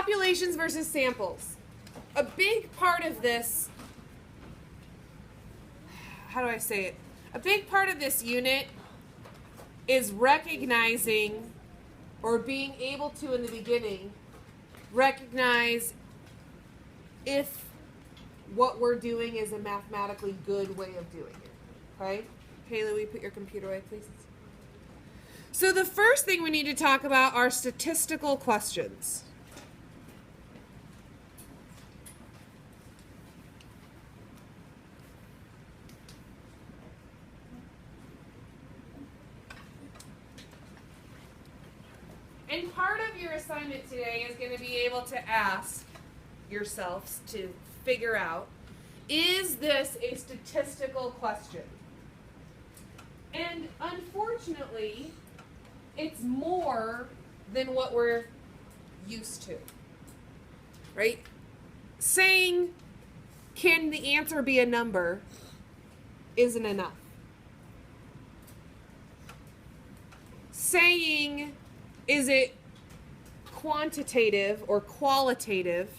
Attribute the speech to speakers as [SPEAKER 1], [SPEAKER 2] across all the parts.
[SPEAKER 1] populations versus samples. A big part of this, how do I say it? A big part of this unit is recognizing, or being able to in the beginning, recognize if what we're doing is a mathematically good way of doing it. Okay? Haley, will you put your computer away, please? So the first thing we need to talk about are statistical questions. And part of your assignment today is going to be able to ask yourselves to figure out, is this a statistical question? And unfortunately, it's more than what we're used to, right? Saying, can the answer be a number, isn't enough. Saying, is it quantitative or qualitative,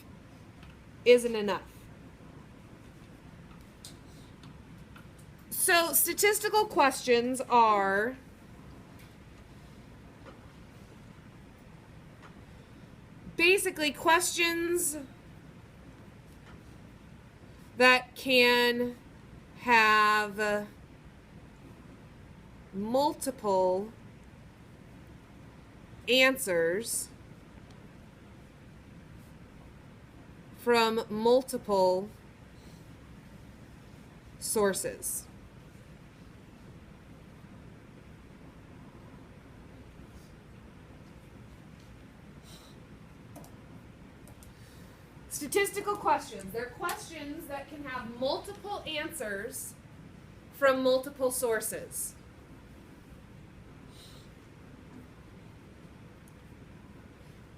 [SPEAKER 1] isn't enough. So statistical questions are basically questions that can have multiple answers from multiple sources. Statistical questions. They're questions that can have multiple answers from multiple sources.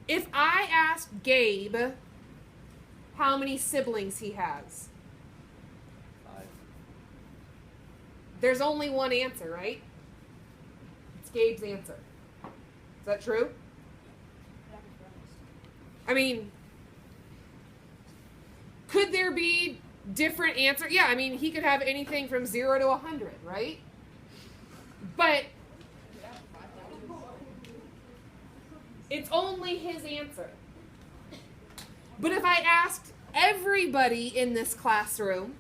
[SPEAKER 1] If I asked Gabe how many siblings he has,
[SPEAKER 2] 5.
[SPEAKER 1] There's only one answer, right? It's Gabe's answer. Is that true? I mean, could there be different answers? Yeah, I mean, he could have anything from 0 to 100, right? But it's only his answer. But if I asked everybody in this classroom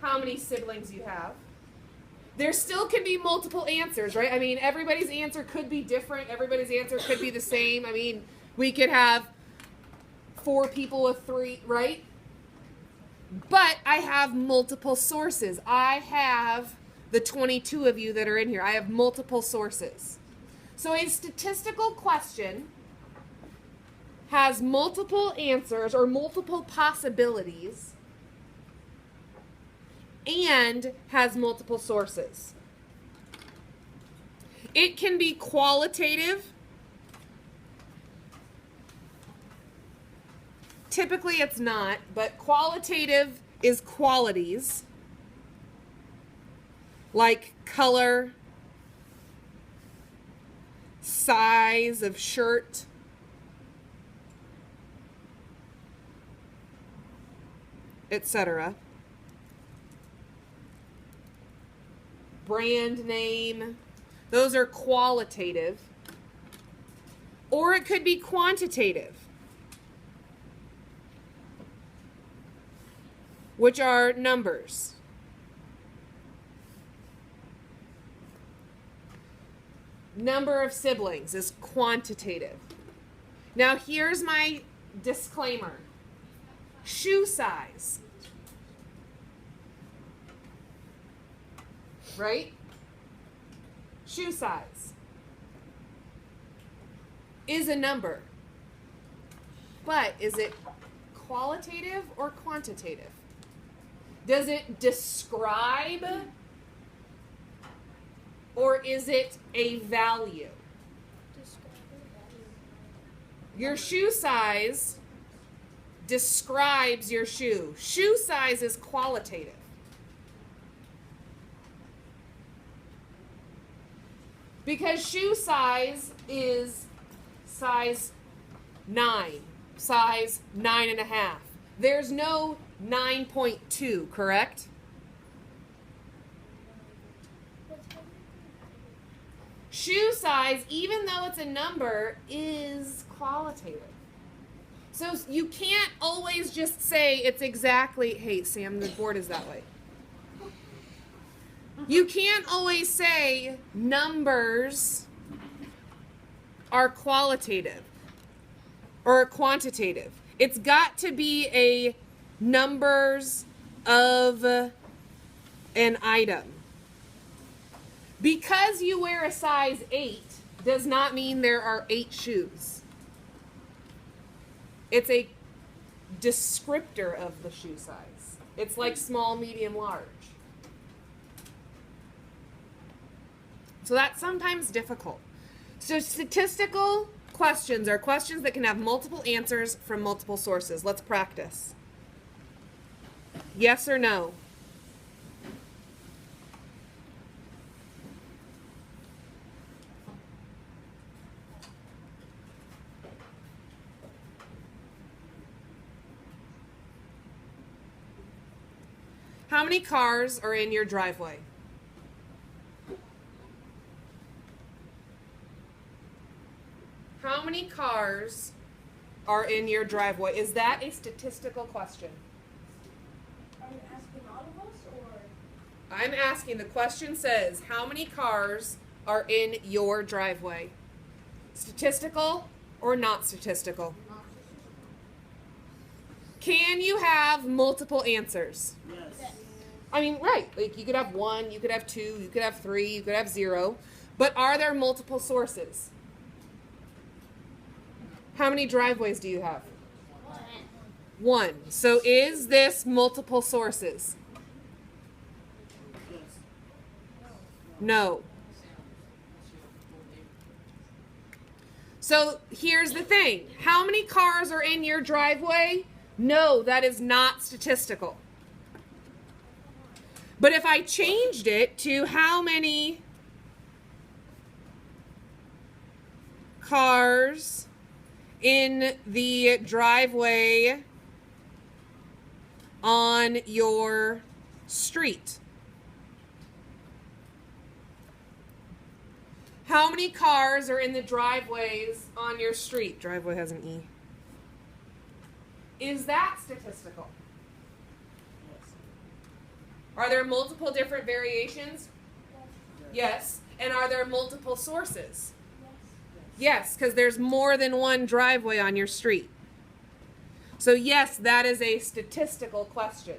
[SPEAKER 1] how many siblings you have, there still can be multiple answers, right? I mean, everybody's answer could be different. Everybody's answer could be the same. I mean, we could have 4 people with 3, right? But I have multiple sources. I have the 22 of you that are in here. I have multiple sources. So a statistical question has multiple answers or multiple possibilities and has multiple sources. It can be qualitative. Typically it's not, but qualitative is qualities like color, size of shirt, etc. Brand name, those are qualitative. Or it could be quantitative, which are numbers. Number of siblings is quantitative. Now here's my disclaimer. Shoe size. Right? Shoe size is a number. But is it qualitative or quantitative? Does it describe or is it a value? Your shoe size describes your shoe. Shoe size is qualitative. Because shoe size is size 9, size 9.5. There's no 9.2, correct? Shoe size, even though it's a number, is qualitative. So you can't always just say it's exactly, hey, Sam, the board is that way. You can't always say numbers are qualitative or quantitative. It's got to be a numbers of an item. Because you wear a size 8 does not mean there are 8 shoes. It's a descriptor of the shoe size. It's like small, medium, large. So that's sometimes difficult. So statistical questions are questions that can have multiple answers from multiple sources. Let's practice. Yes or no? How many cars are in your driveway? How many cars are in your driveway? Is that a statistical question?
[SPEAKER 3] Are you asking all of us, or?
[SPEAKER 1] I'm asking, the question says, how many cars are in your driveway? Statistical or not statistical? Can you have multiple answers?
[SPEAKER 2] Yes.
[SPEAKER 1] I mean, right. Like you could have 1, you could have 2, you could have 3, you could have 0. But are there multiple sources? How many driveways do you have? 1. So is this multiple sources? No. So here's the thing. How many cars are in your driveway? No, that is not statistical. But if I changed it to how many cars in the driveway on your street? How many cars are in the driveways on your street? Driveway has an E. Is that statistical?
[SPEAKER 2] Yes.
[SPEAKER 1] Are there multiple different variations? Yes. And are there multiple sources? Yes, because there's more than one driveway on your street. So yes, that is a statistical question.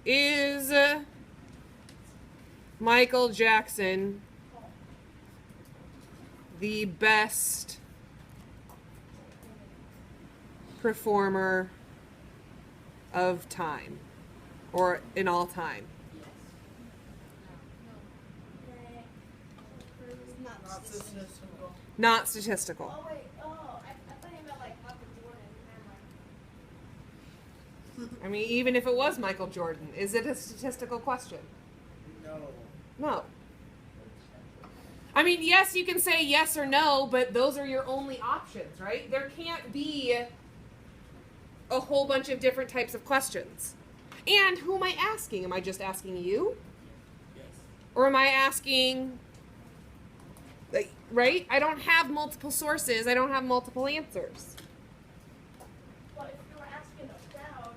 [SPEAKER 1] Is Michael Jackson the best performer of time or in all time?
[SPEAKER 3] Not
[SPEAKER 2] statistical.
[SPEAKER 1] Not statistical.
[SPEAKER 3] Oh wait, I thought you meant like Michael Jordan.
[SPEAKER 1] I mean, even if it was Michael Jordan, is it a statistical question?
[SPEAKER 2] No.
[SPEAKER 1] No. I mean, yes, you can say yes or no, but those are your only options, right? There can't be a whole bunch of different types of questions. And who am I asking? Am I just asking you?
[SPEAKER 2] Yes.
[SPEAKER 1] Or am I asking, like, right? I don't have multiple sources. I don't have multiple answers.
[SPEAKER 3] Well, if you were asking a crowd,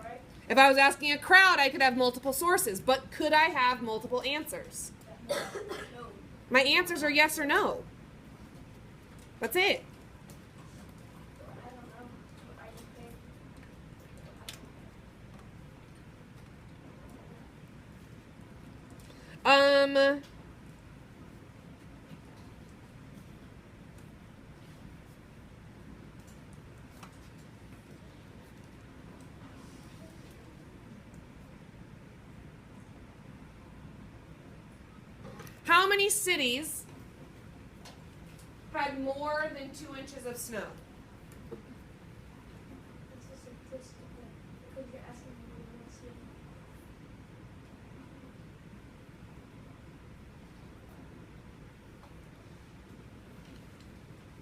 [SPEAKER 3] right?
[SPEAKER 1] If I was asking a crowd, I could have multiple sources. But could I have multiple answers?
[SPEAKER 3] No.
[SPEAKER 1] My answers are yes or no. That's it.
[SPEAKER 3] I don't know. I just think.
[SPEAKER 1] How many cities had more than 2 inches of snow?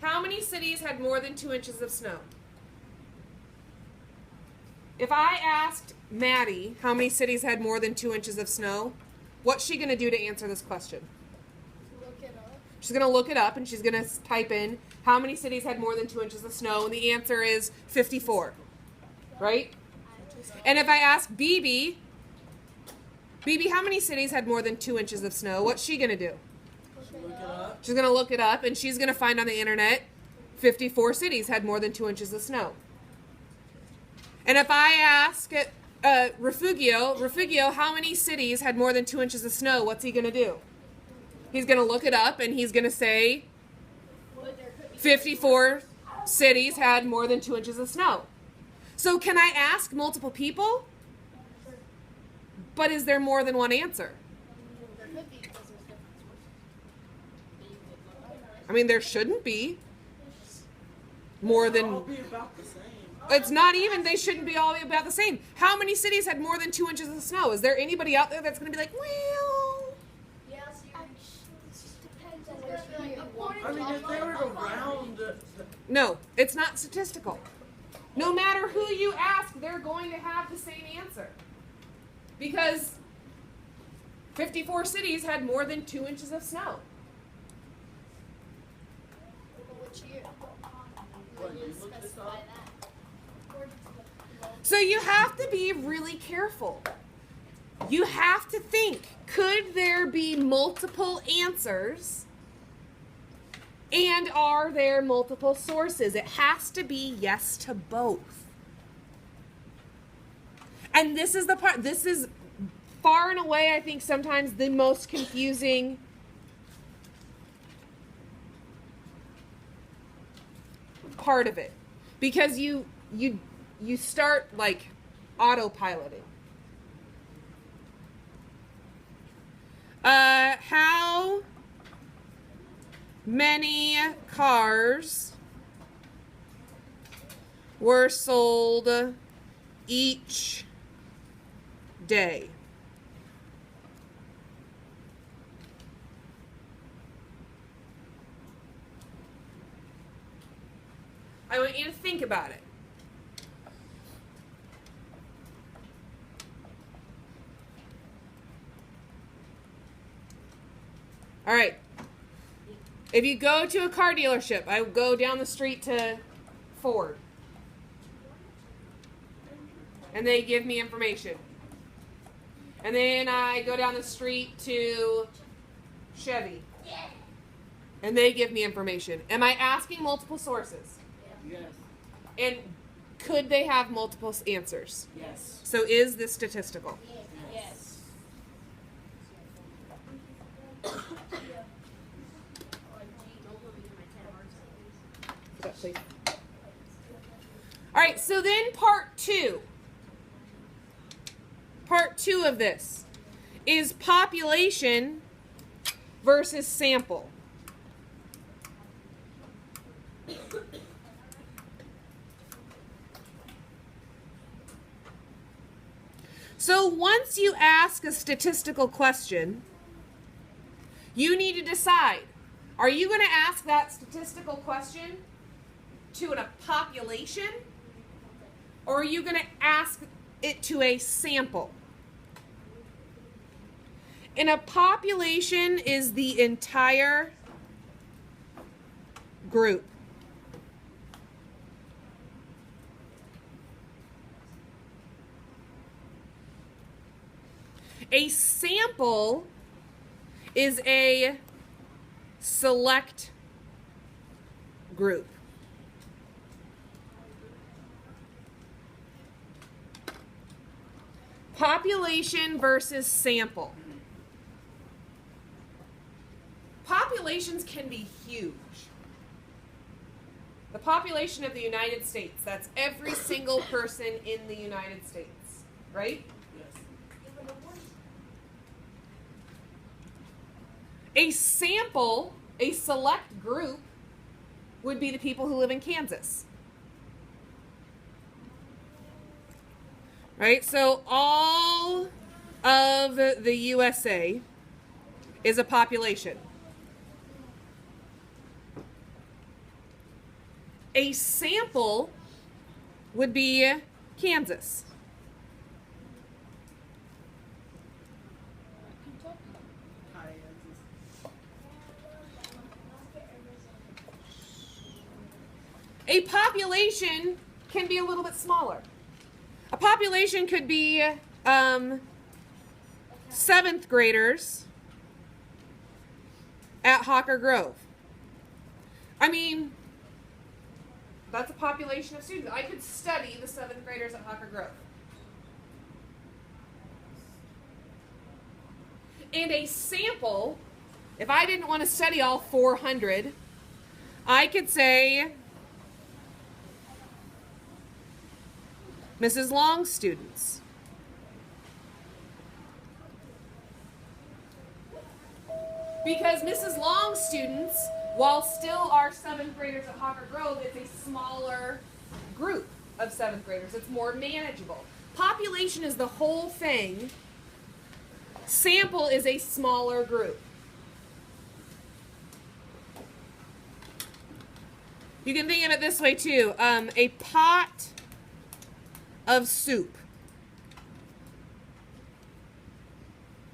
[SPEAKER 1] How many cities had more than 2 inches of snow? If I asked Maddie how many cities had more than 2 inches of snow, what's she going to do to answer this question?
[SPEAKER 3] Look it up.
[SPEAKER 1] She's going to look it up and she's going to type in how many cities had more than 2 inches of snow, and the answer is 54. Right? And if I ask BB, how many cities had more than 2 inches of snow, what's she going to do?
[SPEAKER 2] Look it up.
[SPEAKER 1] She's going to look it up and she's going to find on the internet 54 cities had more than 2 inches of snow. And if I ask Refugio, how many cities had more than 2 inches of snow, what's he going to do? He's going to look it up and he's going to say 54 cities had more than 2 inches of snow. So can I ask multiple people? But is there more than one answer?
[SPEAKER 3] There could be because there's different sources.
[SPEAKER 1] I mean, there shouldn't be more
[SPEAKER 2] It'll all
[SPEAKER 1] than...
[SPEAKER 2] be about the same.
[SPEAKER 1] It's not even, they shouldn't be all about the same. How many cities had more than 2 inches of snow? Is there anybody out there that's going to be like, well...
[SPEAKER 3] Yes, it just depends on what you
[SPEAKER 2] I mean, if they were to round,
[SPEAKER 1] No, it's not statistical. No matter who you ask, they're going to have the same answer. Because 54 cities had more than 2 inches of snow.
[SPEAKER 3] Which year?
[SPEAKER 2] What,
[SPEAKER 3] You
[SPEAKER 2] you looked this
[SPEAKER 3] specify
[SPEAKER 2] up?
[SPEAKER 3] that. According to the
[SPEAKER 1] So you have to be really careful. You have to think, could there be multiple answers? And are there multiple sources? It has to be yes to both. And this is the part, this is far and away, I think, sometimes the most confusing part of it. Because you start like autopiloting. How many cars were sold each day? I want you to think about it. All right. If you go to a car dealership, I go down the street to Ford. And they give me information. And then I go down the street to Chevy. And they give me information. Am I asking multiple sources?
[SPEAKER 2] yes,
[SPEAKER 1] And could they have multiple answers?
[SPEAKER 2] yes,
[SPEAKER 1] So is this statistical?
[SPEAKER 3] Yes.
[SPEAKER 1] All right, so then part two. Part two of this is population versus sample. So once you ask a statistical question, you need to decide, are you going to ask that statistical question to a population, or are you going to ask it to a sample? And a population is the entire group. A sample is a select group. Population versus sample. Populations can be huge. The population of the United States, that's every single person in the United States, right?
[SPEAKER 2] yes.
[SPEAKER 1] A sample, a select group, would be the people who live in Kansas. Right? So all of the USA is a population. A sample would be Kansas. A population can be a little bit smaller. A population could be 7th graders at Hawker Grove. I mean, that's a population of students. I could study the 7th graders at Hawker Grove. And a sample, if I didn't want to study all 400, I could say Mrs. Long's students. Because Mrs. Long's students, while still are 7th graders at Hawker Grove, it's a smaller group of 7th graders. It's more manageable. Population is the whole thing. Sample is a smaller group. You can think of it this way too. A pot of soup.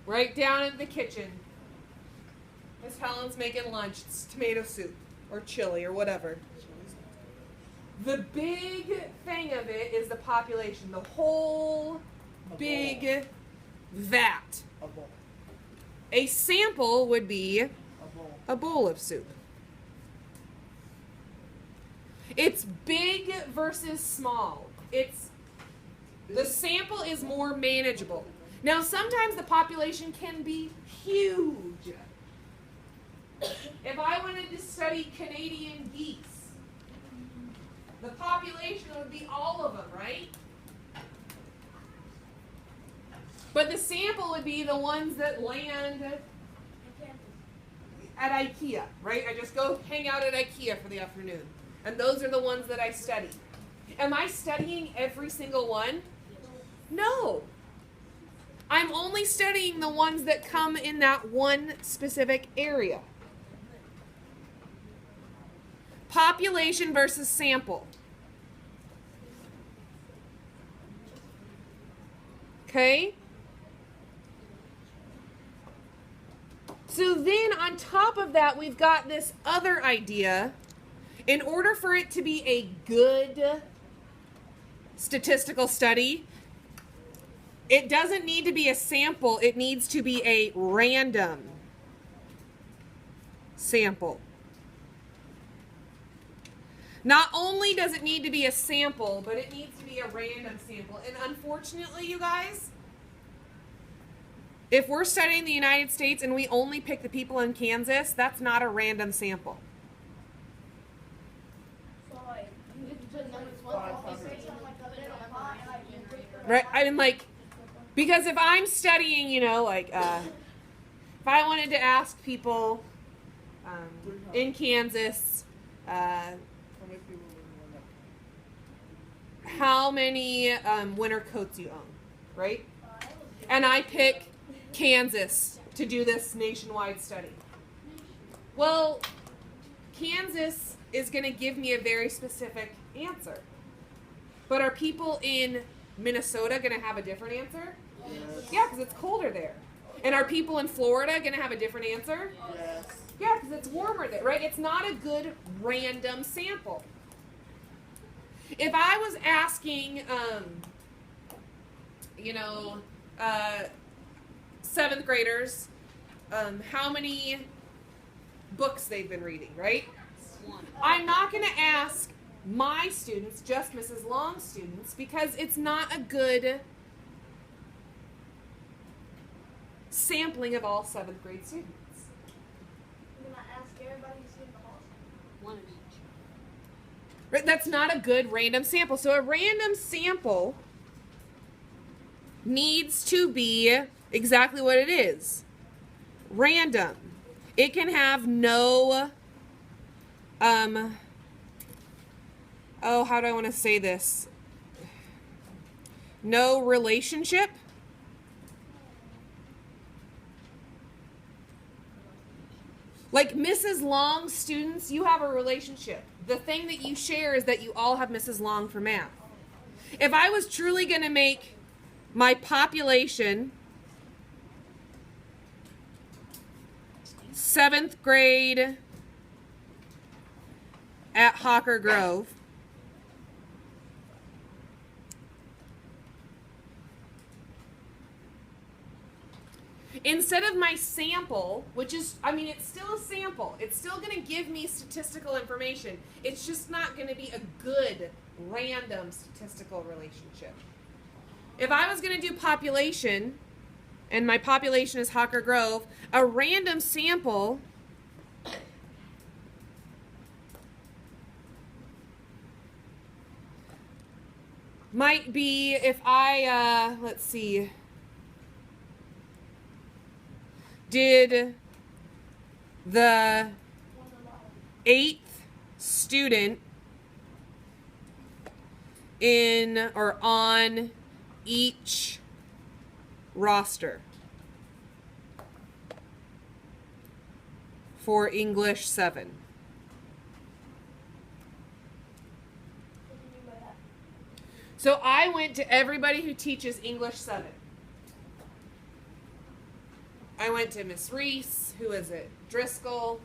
[SPEAKER 1] Right down in the kitchen. Miss Helen's making lunch. It's tomato soup or chili or whatever. The big thing of it is the population. The whole big vat.
[SPEAKER 2] A bowl.
[SPEAKER 1] A sample would be
[SPEAKER 2] A bowl.
[SPEAKER 1] a bowl of soup. It's big versus small. The sample is more manageable. Now, sometimes the population can be huge. If I wanted to study Canadian geese, the population would be all of them, right? But the sample would be the ones that land at IKEA, right? I just go hang out at IKEA for the afternoon. And those are the ones that I study. Am I studying every single one? No. I'm only studying the ones that come in that one specific area. Population versus sample. Okay? So then on top of that, we've got this other idea. In order for it to be a good statistical study, it doesn't need to be a sample, it needs to be a random sample. Not only does it need to be a sample, but it needs to be a random sample. And unfortunately, you guys, if we're studying the United States and we only pick the people in Kansas, that's not a random sample. Right? I mean, like, because if I'm studying, you know, like, if I wanted to ask people in Kansas, how many winter coats you own, right? And I pick Kansas to do this nationwide study. Well, Kansas is going to give me a very specific answer. But are people in Minnesota going to have a different answer?
[SPEAKER 2] Yes.
[SPEAKER 1] Yeah, because it's colder there. And are people in Florida going to have a different answer?
[SPEAKER 2] Yes.
[SPEAKER 1] Yeah, because it's warmer there, right? It's not a good random sample. If I was asking, you know, 7th graders, how many books they've been reading, right? I'm not going to ask my students, just Mrs. Long's students, because it's not a good sampling of all 7th grade students.
[SPEAKER 3] You're gonna ask everybody who's in the hall.
[SPEAKER 4] One of each.
[SPEAKER 1] Right? That's not a good random sample. So a random sample needs to be exactly what it is. Random. It can have no, how do I want to say this? No relationship. Like Mrs. Long's students, you have a relationship. the thing that you share is that you all have Mrs. Long for math. If I was truly going to make my population 7th grade at Hawker Grove, instead of my sample, which is, I mean, it's still a sample. It's still going to give me statistical information. It's just not going to be a good, random statistical relationship. If I was going to do population, and my population is Hawker Grove, a random sample might be if I, let's see, did the 8th student in or on each roster for English 7.
[SPEAKER 3] What do you mean by that?
[SPEAKER 1] So I went to everybody who teaches English 7. I went to Miss Reese, who is it? Driscoll,